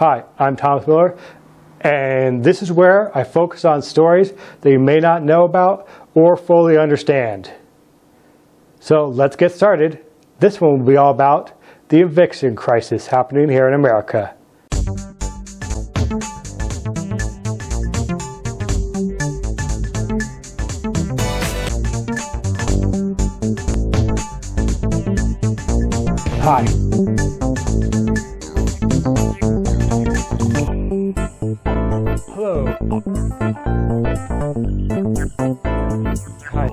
Hi, I'm Thomas Miller, and this is where I focus on stories that you may not know about or fully understand. So let's get started. This one will be all about the eviction crisis happening here in America. Hi. Hello. Hi.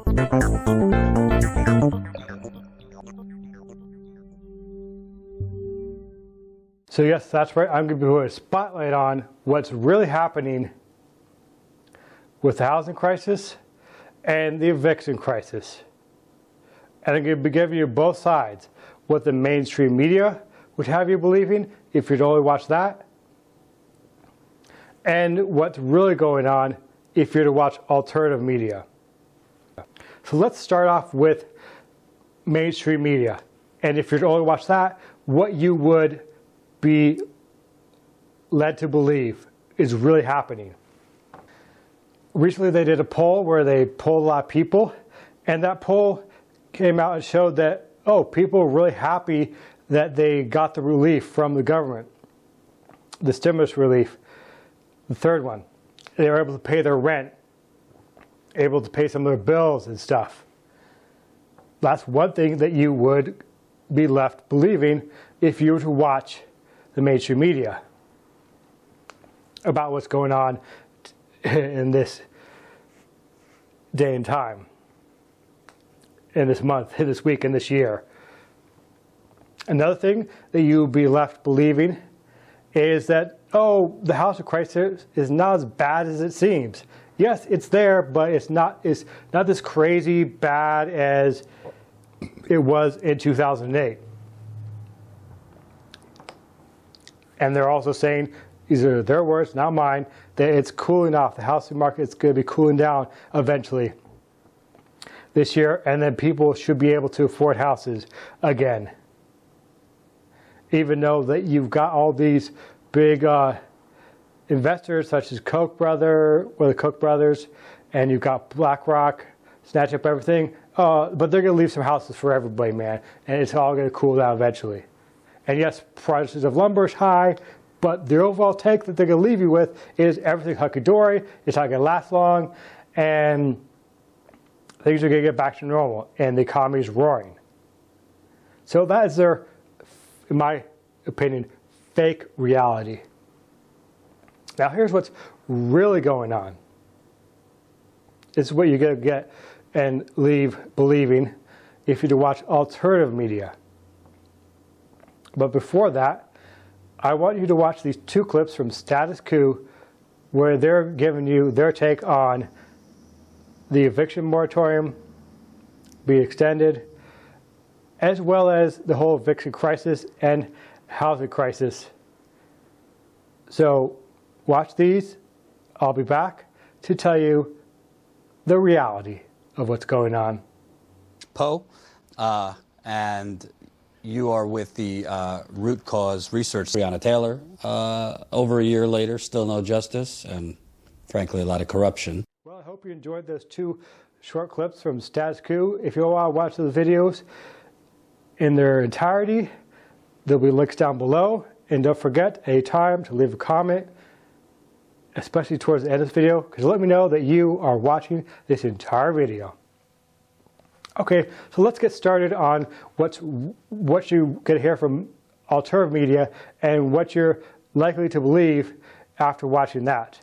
So yes, that's right. I'm going to put a spotlight on what's really happening with the housing crisis and the eviction crisis. And I'm going to be giving you both sides. What the mainstream media would have you believing if you'd only watch that, and what's really going on if you're to watch alternative media. So let's start off with mainstream media. And if you're to only watch that, what you would be led to believe is really happening. Recently they did a poll where they polled a lot of people, and that poll came out and showed that people are really happy that they got the relief from the government, the stimulus relief. The third one, they were able to pay their rent, able to pay some of their bills and stuff. That's one thing that you would be left believing if you were to watch the mainstream media about what's going on in this day and time, in this month, in this week, in this year. Another thing that you'll be left believing is that, the housing crisis is not as bad as it seems. Yes, it's there, but it's not this crazy bad as it was in 2008. And they're also saying, these are their words, not mine, that it's cooling off. The housing market is going to be cooling down eventually this year, and then people should be able to afford houses again. Even though that you've got all these big investors such as the Koch brothers, and you've got BlackRock, snatch up everything, but they're going to leave some houses for everybody, man, and it's all going to cool down eventually. And yes, prices of lumber is high, but the overall take that they're going to leave you with is everything hunky-dory, it's not going to last long, and things are going to get back to normal, and the economy is roaring. So that is their, in my opinion, fake reality. Now here's what's really going on. This is what you're going to get and leave believing if you do watch alternative media. But before that, I want you to watch these two clips from Status Quo where they're giving you their take on the eviction moratorium being extended, as well as the whole eviction crisis and housing crisis. So watch these. I'll be back to tell you the reality of what's going on. Poe, and you are with the Root Cause Research. Breonna Taylor, over a year later, still no justice, and frankly a lot of corruption. Well, I hope you enjoyed those two short clips from Status Quo. If you want to watch the videos in their entirety, there'll be links down below. And don't forget anytime to leave a comment, especially towards the end of this video, because let me know that you are watching this entire video. Okay, so let's get started on what you get to hear from alternative media and what you're likely to believe after watching that.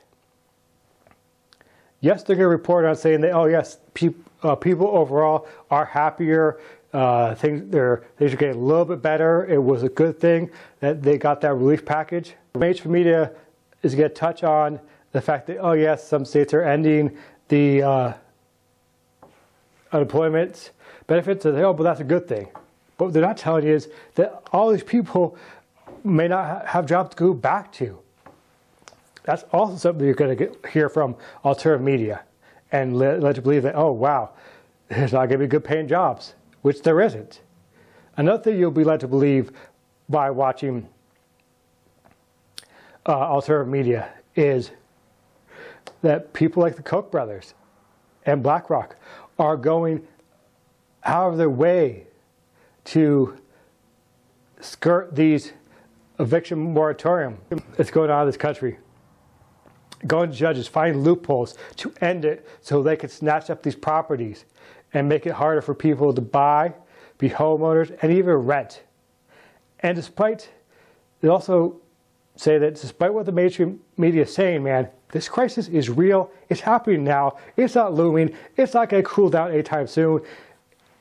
Yes, they're going to report on saying that, yes, people overall are happier. Things are getting a little bit better. It was a good thing that they got that relief package. Mainstream media is going to touch on the fact that, yes, some states are ending the unemployment benefits. And but that's a good thing. But what they're not telling you is that all these people may not have jobs to go back to. That's also something you're going to hear from alternative media and let you believe that, wow, there's not going to be good paying jobs, which there isn't. Another thing you'll be led to believe by watching alternative media is that people like the Koch brothers and BlackRock are going out of their way to skirt these eviction moratorium that's going on in this country. Going to judges, finding loopholes to end it so they can snatch up these properties and make it harder for people to buy, be homeowners, and even rent. And they also say that despite what the mainstream media is saying, man, this crisis is real. It's happening now. It's not looming. It's not going to cool down anytime soon.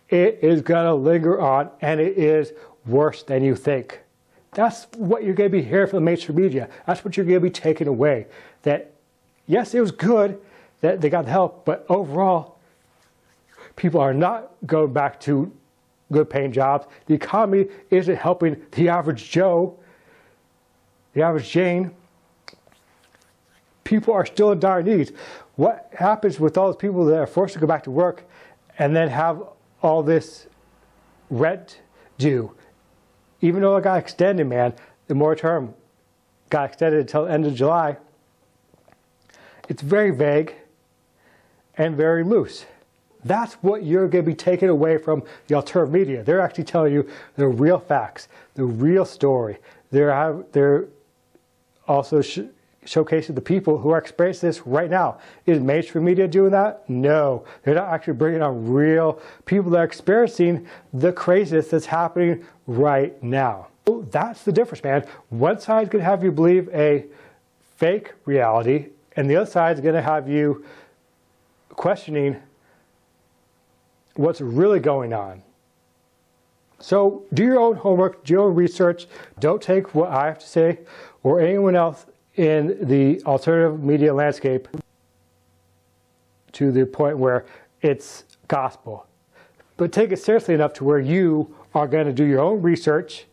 It is going to linger on, and it is worse than you think. That's what you're going to be hearing from the mainstream media. That's what you're going to be taking away. That, yes, it was good that they got the help, but overall, people are not going back to good paying jobs. The economy isn't helping the average Joe, the average Jane. People are still in dire needs. What happens with all those people that are forced to go back to work and then have all this rent due? Even though it got extended, man, the moratorium got extended until the end of July. It's very vague and very loose. That's what you're going to be taking away from the alternative media. They're actually telling you the real facts, the real story. They're also showcasing the people who are experiencing this right now. Is mainstream media doing that? No. They're not actually bringing on real people that are experiencing the craziness that's happening right now. So that's the difference, man. One side's going to have you believe a fake reality, and the other side's going to have you questioning what's really going on. So do your own homework, do your own research. Don't take what I have to say or anyone else in the alternative media landscape to the point where it's gospel. But take it seriously enough to where you are going to do your own research,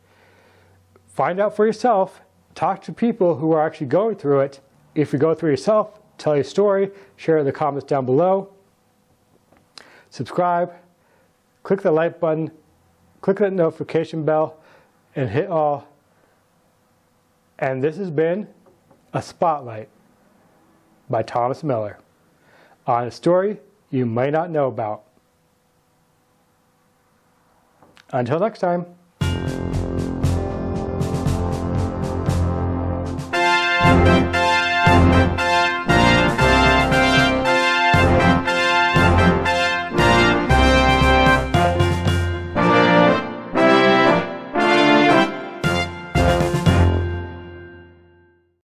find out for yourself, talk to people who are actually going through it. If you go through yourself, tell your story, share it in the comments down below. Subscribe, click the like button, click that notification bell, and hit all. And this has been A Spotlight by Thomas Miller on a story you might not know about. Until next time.